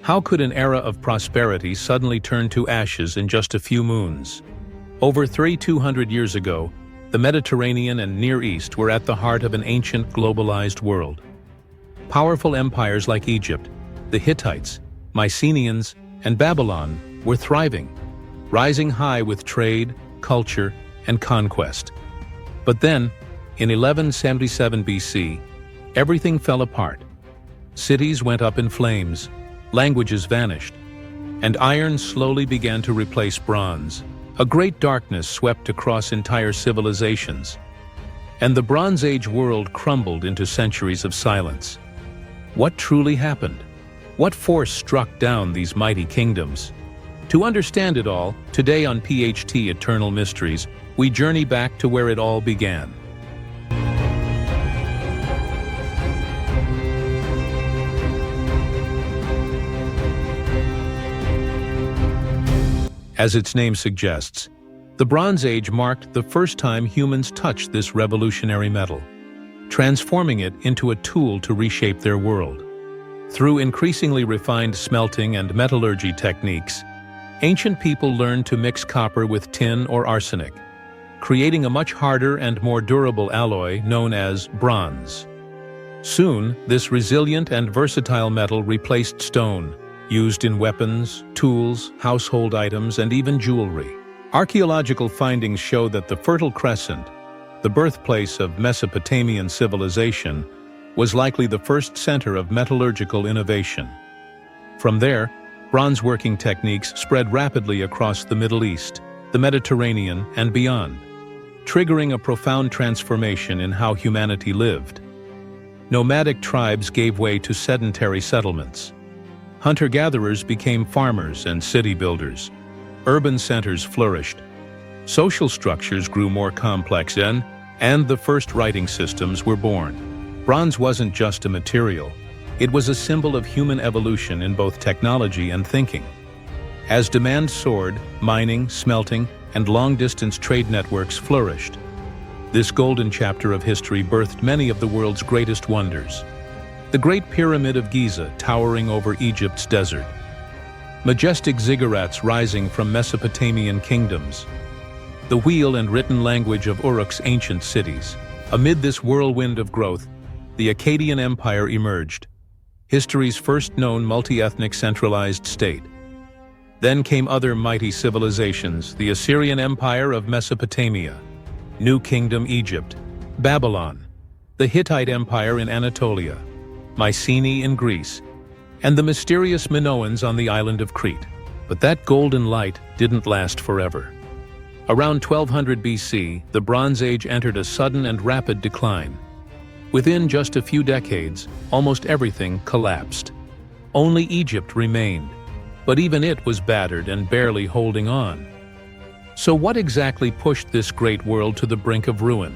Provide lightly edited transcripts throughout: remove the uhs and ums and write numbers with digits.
How could an era of prosperity suddenly turn to ashes in just a few moons? Over 200 years ago, the Mediterranean and Near East were at the heart of an ancient globalized world. Powerful empires like Egypt, the Hittites, Mycenaeans, and Babylon were thriving, rising high with trade, culture, and conquest. But then, in 1177 BC, everything fell apart. Cities went up in flames, languages vanished, and iron slowly began to replace bronze. A great darkness swept across entire civilizations, and the Bronze Age world crumbled into centuries of silence. What truly happened? What force struck down these mighty kingdoms? To understand it all, today on PHT Eternal Mysteries, we journey back to where it all began. As its name suggests, the Bronze Age marked the first time humans touched this revolutionary metal, transforming it into a tool to reshape their world. Through increasingly refined smelting and metallurgy techniques, ancient people learned to mix copper with tin or arsenic, creating a much harder and more durable alloy known as bronze. Soon, this resilient and versatile metal replaced stone, used in weapons, tools, household items, and even jewelry. Archaeological findings show that the Fertile Crescent, the birthplace of Mesopotamian civilization, was likely the first center of metallurgical innovation. From there, bronze working techniques spread rapidly across the Middle East, the Mediterranean, and beyond, triggering a profound transformation in how humanity lived. Nomadic tribes gave way to sedentary settlements. Hunter-gatherers became farmers and city builders. Urban centers flourished. Social structures grew more complex, and the first writing systems were born. Bronze wasn't just a material. It was a symbol of human evolution in both technology and thinking. As demand soared, mining, smelting, and long-distance trade networks flourished. This golden chapter of history birthed many of the world's greatest wonders. The Great Pyramid of Giza towering over Egypt's desert. Majestic ziggurats rising from Mesopotamian kingdoms. The wheel and written language of Uruk's ancient cities. Amid this whirlwind of growth, the Akkadian Empire emerged, history's first known multi-ethnic centralized state. Then came other mighty civilizations, the Assyrian Empire of Mesopotamia, New Kingdom Egypt, Babylon, the Hittite Empire in Anatolia, Mycenae in Greece, and the mysterious Minoans on the island of Crete. But that golden light didn't last forever. Around 1200 BC, the Bronze Age entered a sudden and rapid decline. Within just a few decades, almost everything collapsed. Only Egypt remained, but even it was battered and barely holding on. So what exactly pushed this great world to the brink of ruin?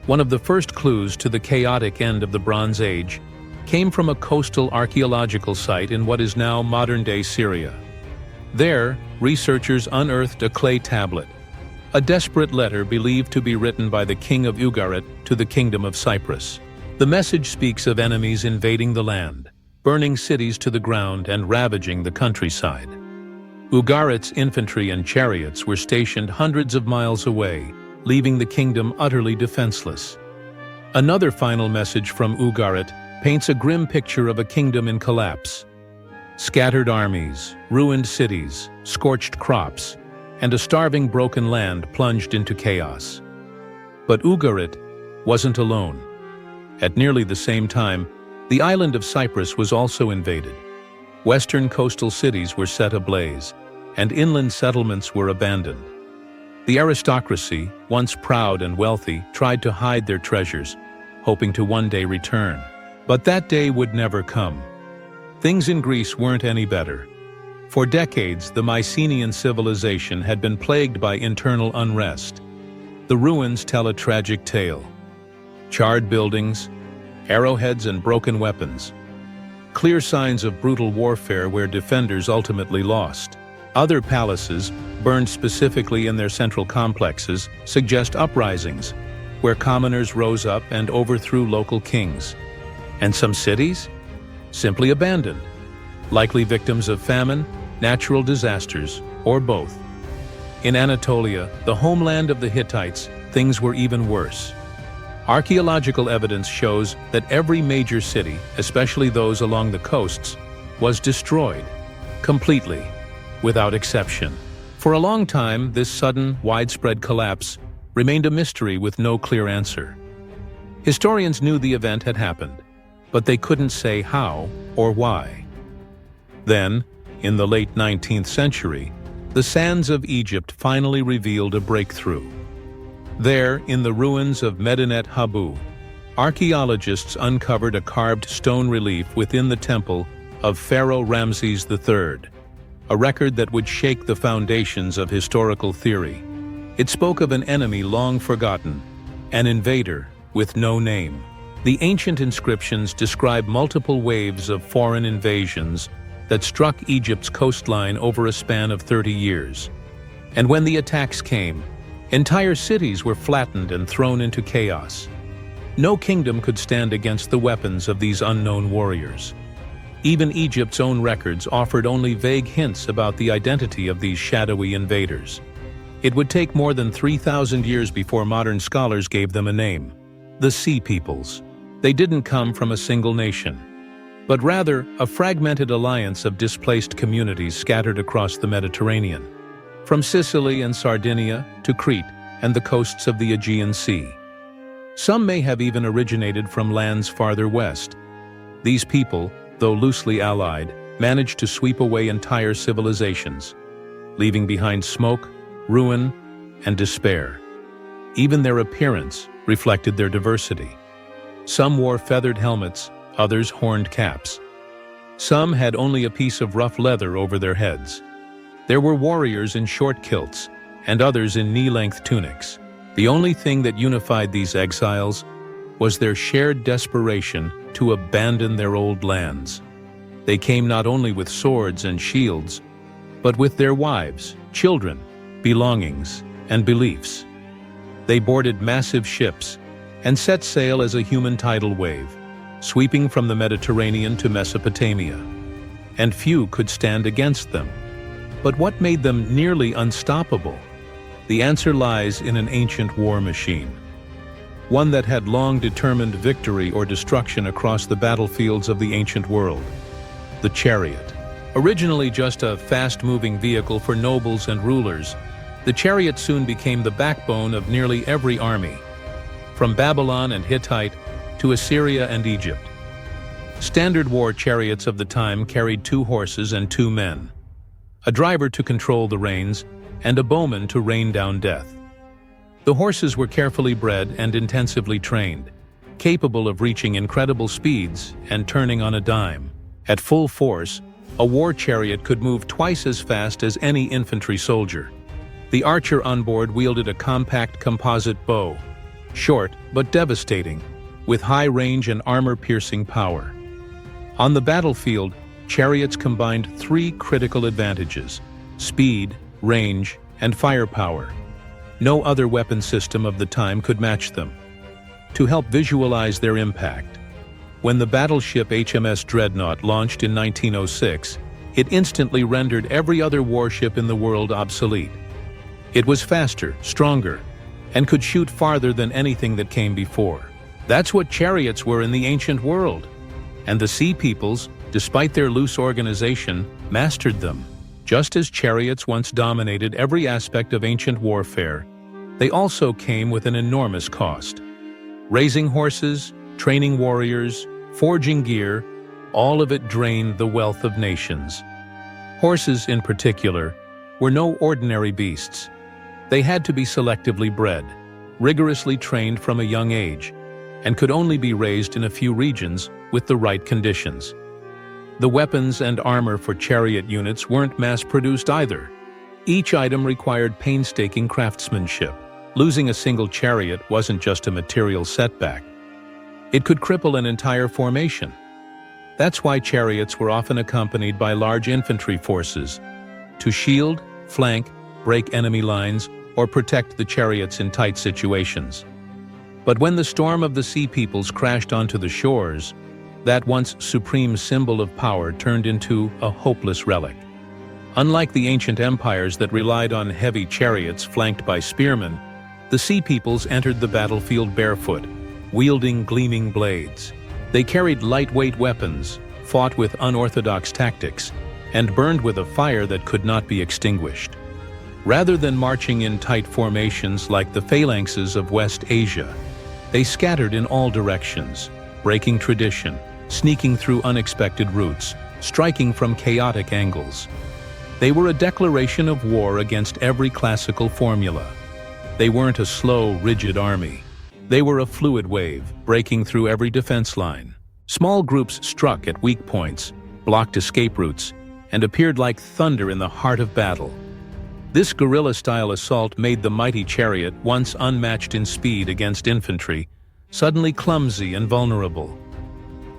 One of the first clues to the chaotic end of the Bronze Age came from a coastal archaeological site in what is now modern-day Syria. There, researchers unearthed a clay tablet, a desperate letter believed to be written by the king of Ugarit to the kingdom of Cyprus. The message speaks of enemies invading the land, burning cities to the ground and ravaging the countryside. Ugarit's infantry and chariots were stationed hundreds of miles away, leaving the kingdom utterly defenseless. Another final message from Ugarit paints a grim picture of a kingdom in collapse. Scattered armies, ruined cities, scorched crops, and a starving broken land plunged into chaos. But Ugarit wasn't alone. At nearly the same time, the island of Cyprus was also invaded. Western coastal cities were set ablaze, and inland settlements were abandoned. The aristocracy, once proud and wealthy, tried to hide their treasures, hoping to one day return. But that day would never come. Things in Greece weren't any better. For decades, the Mycenaean civilization had been plagued by internal unrest. The ruins tell a tragic tale. Charred buildings, arrowheads and broken weapons. Clear signs of brutal warfare where defenders ultimately lost. Other palaces, burned specifically in their central complexes, suggest uprisings, where commoners rose up and overthrew local kings. And some cities? Simply abandoned. likely victims of famine, natural disasters, or both. In Anatolia, the homeland of the Hittites, things were even worse. Archaeological evidence shows that every major city, especially those along the coasts, was destroyed, completely, without exception. For a long time, this sudden, widespread collapse remained a mystery with no clear answer. Historians knew the event had happened, but they couldn't say how or why. Then, in the late 19th century, the sands of Egypt finally revealed a breakthrough. There, in the ruins of Medinet Habu, archaeologists uncovered a carved stone relief within the temple of Pharaoh Ramses III, a record that would shake the foundations of historical theory. It spoke of an enemy long forgotten, an invader with no name. The ancient inscriptions describe multiple waves of foreign invasions that struck Egypt's coastline over a span of 30 years. And when the attacks came, entire cities were flattened and thrown into chaos. No kingdom could stand against the weapons of these unknown warriors. Even Egypt's own records offered only vague hints about the identity of these shadowy invaders. It would take more than 3,000 years before modern scholars gave them a name: the Sea Peoples. They didn't come from a single nation, but rather a fragmented alliance of displaced communities scattered across the Mediterranean, from Sicily and Sardinia to Crete and the coasts of the Aegean Sea. Some may have even originated from lands farther west. These people, though loosely allied, managed to sweep away entire civilizations, leaving behind smoke, ruin, and despair. Even their appearance reflected their diversity. Some wore feathered helmets, others horned caps. Some had only a piece of rough leather over their heads. There were warriors in short kilts, and others in knee-length tunics. The only thing that unified these exiles was their shared desperation to abandon their old lands. They came not only with swords and shields, but with their wives, children, belongings, and beliefs. They boarded massive ships and set sail as a human tidal wave, sweeping from the Mediterranean to Mesopotamia. And few could stand against them. But what made them nearly unstoppable? The answer lies in an ancient war machine, one that had long determined victory or destruction across the battlefields of the ancient world: the chariot. Originally just a fast-moving vehicle for nobles and rulers, the chariot soon became the backbone of nearly every army, from Babylon and Hittite to Assyria and Egypt. Standard war chariots of the time carried 2 horses and 2 men, a driver to control the reins, and a bowman to rain down death. The horses were carefully bred and intensively trained, capable of reaching incredible speeds and turning on a dime. At full force, a war chariot could move twice as fast as any infantry soldier. The archer on board wielded a compact composite bow, short but devastating, with high range and armor-piercing power. On the battlefield, chariots combined 3 critical advantages: speed, range, and firepower. No other weapon system of the time could match them. To help visualize their impact, when the battleship HMS Dreadnought launched in 1906, it instantly rendered every other warship in the world obsolete. It was faster, stronger, and could shoot farther than anything that came before. That's what chariots were in the ancient world. And the Sea Peoples, despite their loose organization, mastered them. Just as chariots once dominated every aspect of ancient warfare, they also came with an enormous cost. Raising horses, training warriors, forging gear, all of it drained the wealth of nations. Horses, in particular, were no ordinary beasts. They had to be selectively bred, rigorously trained from a young age, and could only be raised in a few regions with the right conditions. The weapons and armor for chariot units weren't mass-produced either. Each item required painstaking craftsmanship. Losing a single chariot wasn't just a material setback. It could cripple an entire formation. That's why chariots were often accompanied by large infantry forces to shield, flank, break enemy lines, or protect the chariots in tight situations. But when the storm of the Sea Peoples crashed onto the shores, That once supreme symbol of power turned into a hopeless relic. Unlike the ancient empires that relied on heavy chariots flanked by spearmen, the Sea Peoples entered the battlefield barefoot, wielding gleaming blades. They carried lightweight weapons, fought with unorthodox tactics, and burned with a fire that could not be extinguished. Rather than marching in tight formations like the phalanxes of West Asia, they scattered in all directions, breaking tradition, sneaking through unexpected routes, striking from chaotic angles. They were a declaration of war against every classical formula. They weren't a slow, rigid army. They were a fluid wave, breaking through every defense line. Small groups struck at weak points, blocked escape routes, and appeared like thunder in the heart of battle. This guerrilla-style assault made the mighty chariot, once unmatched in speed against infantry, suddenly clumsy and vulnerable.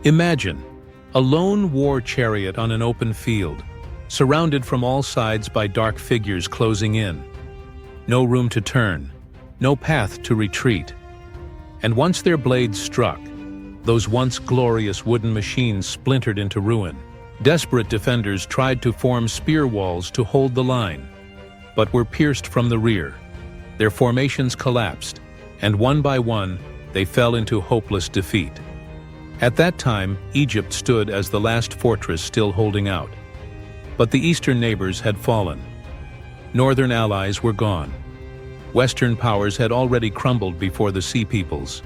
Imagine a lone war chariot on an open field, surrounded from all sides by dark figures closing in. No room to turn, no path to retreat. And once their blades struck, those once glorious wooden machines splintered into ruin. Desperate defenders tried to form spear walls to hold the line, but were pierced from the rear. Their formations collapsed, and one by one, they fell into hopeless defeat. At that time, Egypt stood as the last fortress still holding out. But the eastern neighbors had fallen. Northern allies were gone. Western powers had already crumbled before the Sea Peoples.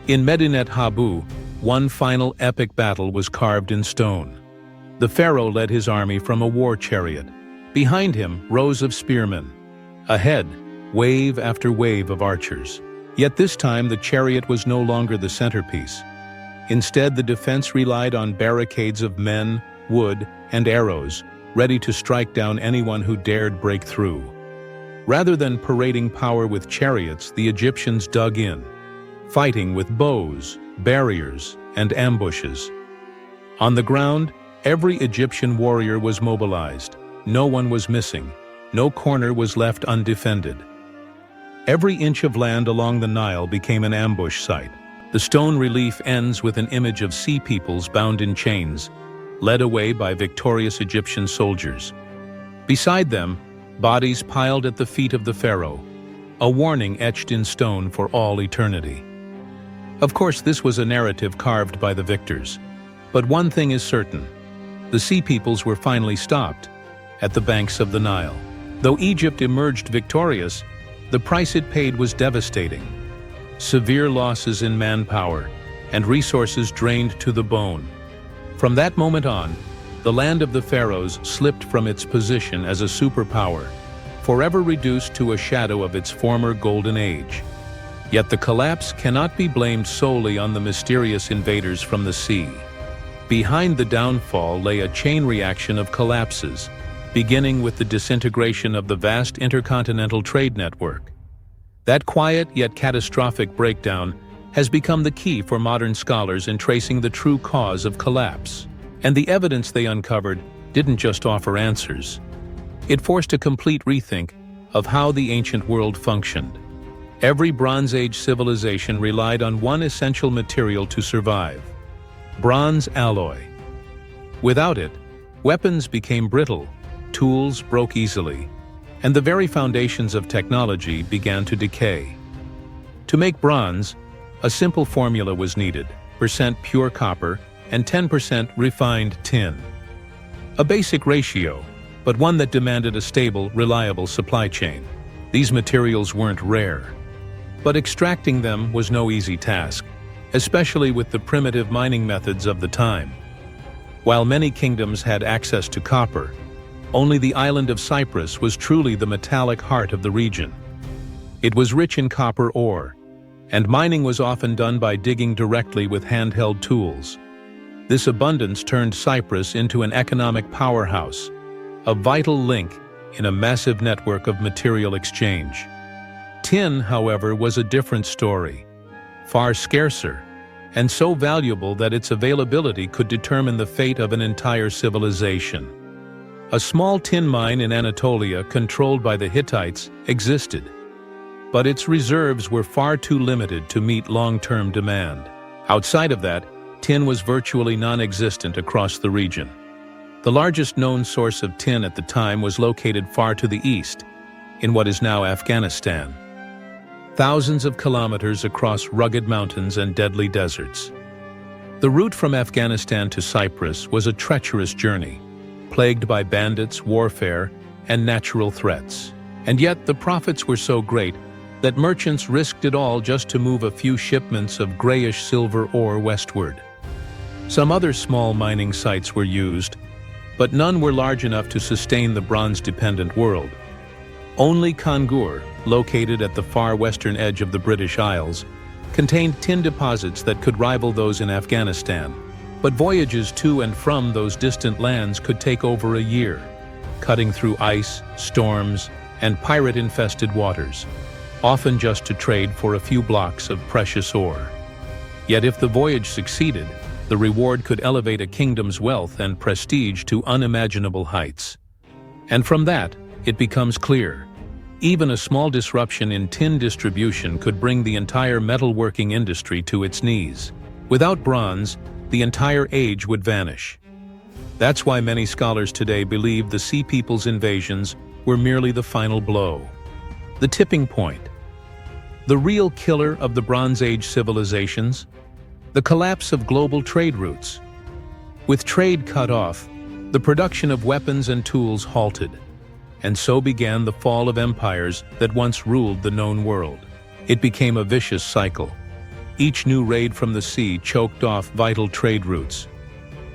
In Medinet Habu, one final epic battle was carved in stone. The pharaoh led his army from a war chariot. Behind him, rows of spearmen. Ahead, wave after wave of archers. Yet this time the chariot was no longer the centerpiece. Instead, the defense relied on barricades of men, wood, and arrows, ready to strike down anyone who dared break through. Rather than parading power with chariots, the Egyptians dug in, fighting with bows, barriers, and ambushes. On the ground, every Egyptian warrior was mobilized. No one was missing. No corner was left undefended. Every inch of land along the Nile became an ambush site. The stone relief ends with an image of Sea Peoples bound in chains, led away by victorious Egyptian soldiers. Beside them, bodies piled at the feet of the pharaoh, a warning etched in stone for all eternity. Of course, this was a narrative carved by the victors. But one thing is certain: the Sea Peoples were finally stopped at the banks of the Nile. Though Egypt emerged victorious, the price it paid was devastating. Severe losses in manpower and resources drained to the bone. From that moment on, the land of the pharaohs slipped from its position as a superpower, forever reduced to a shadow of its former golden age. Yet the collapse cannot be blamed solely on the mysterious invaders from the sea. Behind the downfall lay a chain reaction of collapses, beginning with the disintegration of the vast intercontinental trade network. That quiet yet catastrophic breakdown has become the key for modern scholars in tracing the true cause of collapse. And the evidence they uncovered didn't just offer answers. It forced a complete rethink of how the ancient world functioned. Every Bronze Age civilization relied on one essential material to survive: bronze alloy. Without it, weapons became brittle, tools broke easily, and the very foundations of technology began to decay. To make bronze, a simple formula was needed: percent pure copper and 10% refined tin. A basic ratio, but one that demanded a stable, reliable supply chain. These materials weren't rare, but extracting them was no easy task, especially with the primitive mining methods of the time. While many kingdoms had access to copper, only the island of Cyprus was truly the metallic heart of the region. It was rich in copper ore, and mining was often done by digging directly with handheld tools. This abundance turned Cyprus into an economic powerhouse, a vital link in a massive network of material exchange. Tin, however, was a different story, far scarcer, and so valuable that its availability could determine the fate of an entire civilization. A small tin mine in Anatolia, controlled by the Hittites, existed, but its reserves were far too limited to meet long-term demand. Outside of that, tin was virtually non-existent across the region. The largest known source of tin at the time was located far to the east, in what is now Afghanistan, thousands of kilometers across rugged mountains and deadly deserts. The route from Afghanistan to Cyprus was a treacherous journey, plagued by bandits, warfare, and natural threats. And yet the profits were so great that merchants risked it all just to move a few shipments of grayish silver ore westward. Some other small mining sites were used, but none were large enough to sustain the bronze-dependent world. Only Kangur, located at the far western edge of the British Isles, contained tin deposits that could rival those in Afghanistan. But voyages to and from those distant lands could take over a year, cutting through ice, storms, and pirate-infested waters, often just to trade for a few blocks of precious ore. Yet if the voyage succeeded, the reward could elevate a kingdom's wealth and prestige to unimaginable heights. And from that, it becomes clear, even a small disruption in tin distribution could bring the entire metalworking industry to its knees. Without bronze, the entire age would vanish. That's why many scholars today believe the Sea People's invasions were merely the final blow, the tipping point, the real killer of the Bronze Age civilizations, the collapse of global trade routes. With trade cut off, the production of weapons and tools halted, and so began the fall of empires that once ruled the known world. It became a vicious cycle. Each new raid from the sea choked off vital trade routes.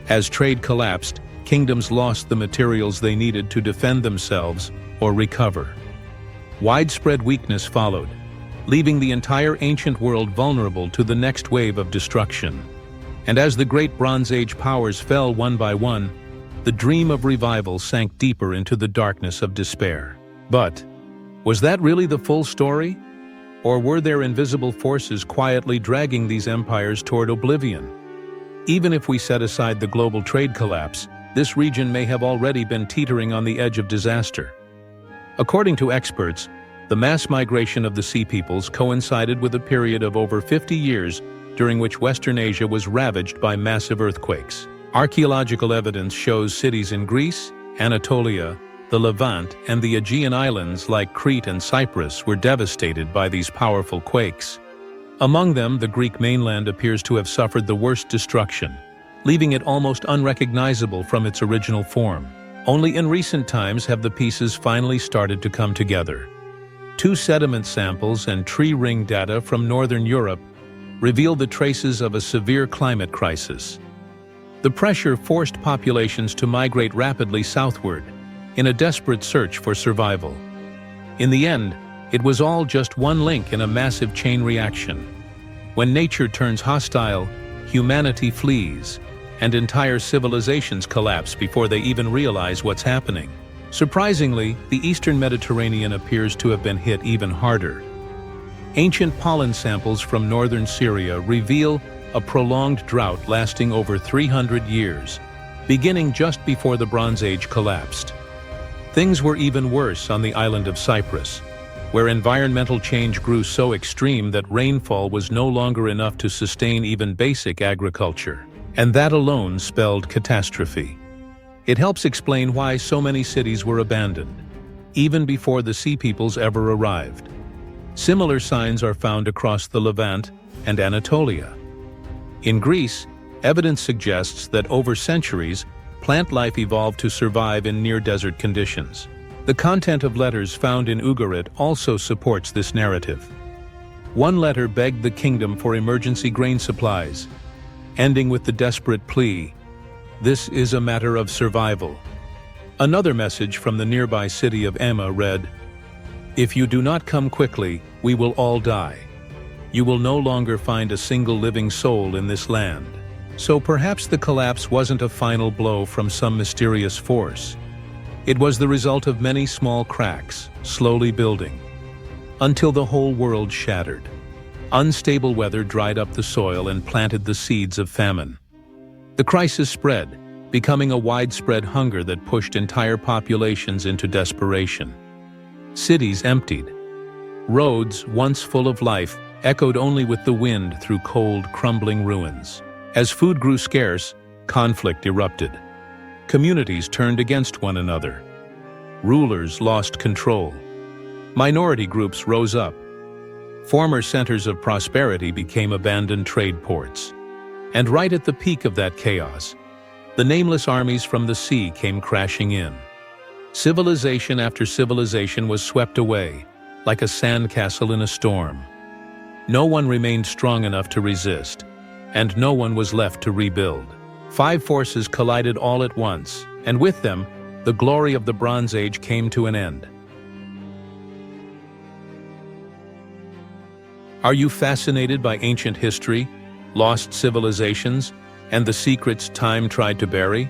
As trade collapsed, kingdoms lost the materials they needed to defend themselves or recover. Widespread weakness followed, leaving the entire ancient world vulnerable to the next wave of destruction. And as the great Bronze Age powers fell one by one, the dream of revival sank deeper into the darkness of despair. But was that really the full story? Or were there invisible forces quietly dragging these empires toward oblivion? Even if we set aside the global trade collapse, this region may have already been teetering on the edge of disaster. According to experts, the mass migration of the Sea Peoples coincided with a period of over 50 years during which Western Asia was ravaged by massive earthquakes. Archaeological evidence shows cities in Greece, Anatolia, the Levant, and the Aegean islands like Crete and Cyprus were devastated by these powerful quakes. Among them, the Greek mainland appears to have suffered the worst destruction, leaving it almost unrecognizable from its original form. Only in recent times have the pieces finally started to come together. 2 sediment samples and tree ring data from northern Europe reveal the traces of a severe climate crisis. The pressure forced populations to migrate rapidly southward in a desperate search for survival. In the end, it was all just one link in a massive chain reaction. When nature turns hostile, humanity flees, and entire civilizations collapse before they even realize what's happening. Surprisingly, the eastern Mediterranean appears to have been hit even harder. Ancient pollen samples from northern Syria reveal a prolonged drought lasting over 300 years, beginning just before the Bronze Age collapsed. Things were even worse on the island of Cyprus, where environmental change grew so extreme that rainfall was no longer enough to sustain even basic agriculture. And that alone spelled catastrophe. It helps explain why so many cities were abandoned, even before the Sea Peoples ever arrived. Similar signs are found across the Levant and Anatolia. In Greece, evidence suggests that over centuries, plant life evolved to survive in near-desert conditions. The content of letters found in Ugarit also supports this narrative. One letter begged the kingdom for emergency grain supplies, ending with the desperate plea, "This is a matter of survival." Another message from the nearby city of Emma read, "If you do not come quickly, we will all die. You will no longer find a single living soul in this land." So perhaps the collapse wasn't a final blow from some mysterious force. It was the result of many small cracks, slowly building, until the whole world shattered. Unstable weather dried up the soil and planted the seeds of famine. The crisis spread, becoming a widespread hunger that pushed entire populations into desperation. Cities emptied. Roads, once full of life, echoed only with the wind through cold, crumbling ruins. As food grew scarce, conflict erupted. Communities turned against one another. Rulers lost control. Minority groups rose up. Former centers of prosperity became abandoned trade ports. And right at the peak of that chaos, the nameless armies from the sea came crashing in. Civilization after civilization was swept away, like a sandcastle in a storm. No one remained strong enough to resist, and no one was left to rebuild. 5 forces collided all at once, and with them, the glory of the Bronze Age came to an end. Are you fascinated by ancient history, lost civilizations, and the secrets time tried to bury?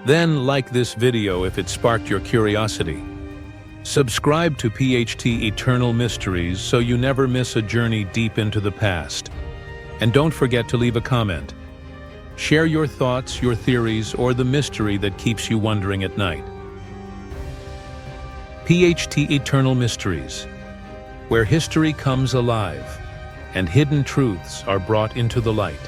Then like this video if it sparked your curiosity. Subscribe to PHT Eternal Mysteries so you never miss a journey deep into the past. And don't forget to leave a comment. Share your thoughts, your theories, or the mystery that keeps you wondering at night. PHT Eternal Mysteries, where history comes alive and hidden truths are brought into the light.